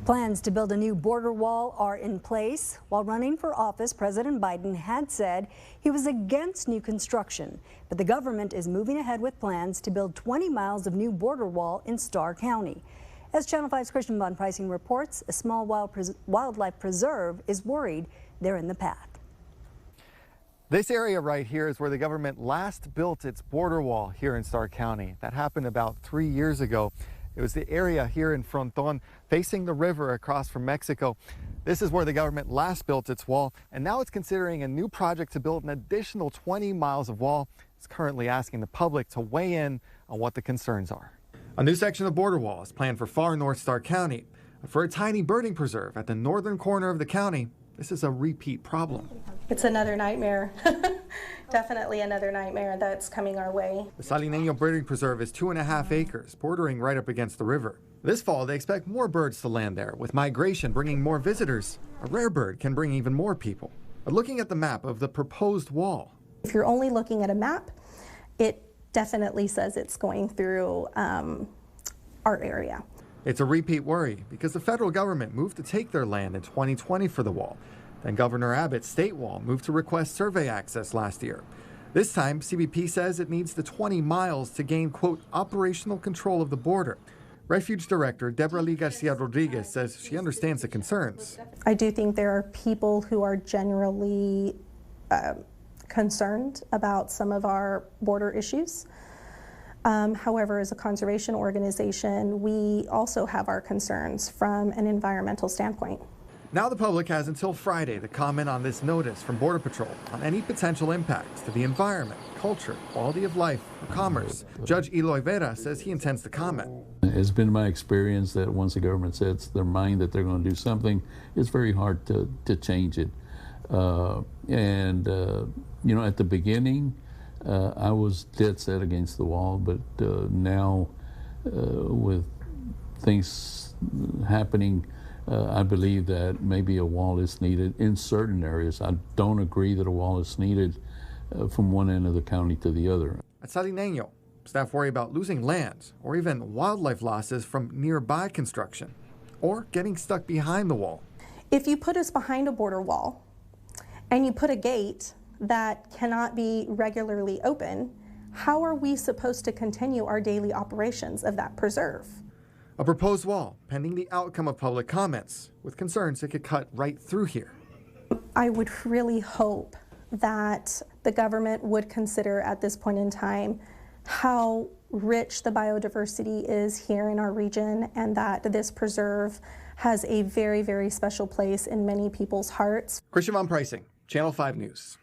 Plans to build a new border wall are in place. While running for office, President Biden had said he was against new construction, but the government is moving ahead with plans to build 20 miles of new border wall in Starr County. As Channel 5's Christian Von Preissing reports, a small wildlife preserve is worried they're in the path. This area right here is where the government last built its border wall here in Starr County. That happened about 3 years ago. It was the area here in Fronton facing the river across from Mexico. This is where the government last built its wall, and now it's considering a new project to build an additional 20 miles of wall. It's currently asking the public to weigh in on what the concerns are. A new section of border wall is planned for far north Starr County. For a tiny birding preserve at the northern corner of the county, this is a repeat problem. It's another nightmare. Definitely another nightmare that's coming our way. The Salineño Birding Preserve is 2.5 acres, bordering right up against the river. This fall, they expect more birds to land there, with migration bringing more visitors. A rare bird can bring even more people. But looking at the map of the proposed wall. If you're only looking at a map, it definitely says it's going through our area. It's a repeat worry because the federal government moved to take their land in 2020 for the wall. Then Governor Abbott's state wall moved to request survey access last year. This time, CBP says it needs the 20 miles to gain, quote, operational control of the border. Refuge Director Deborah Lee Garcia Rodriguez says she understands the concerns. I do think there are people who are generally concerned about some of our border issues. However, as a conservation organization, we also have our concerns from an environmental standpoint. Now the public has until Friday to comment on this notice from Border Patrol on any potential impacts to the environment, culture, quality of life, or commerce. Judge Eloy Vera says he intends to comment. It's been my experience that once the government sets their mind that they're going to do something, it's very hard to change it. You know, at the beginning, I was dead set against the wall, but now with things happening, I believe that maybe a wall is needed in certain areas. I don't agree that a wall is needed from one end of the county to the other. At Salineño, staff worry about losing land or even wildlife losses from nearby construction or getting stuck behind the wall. If you put us behind a border wall and you put a gate that cannot be regularly open, how are we supposed to continue our daily operations of that preserve? A proposed wall pending the outcome of public comments, with concerns it could cut right through here. I would really hope that the government would consider at this point in time how rich the biodiversity is here in our region, and that this preserve has a very, very special place in many people's hearts. Christian Von Preissing, Channel 5 News.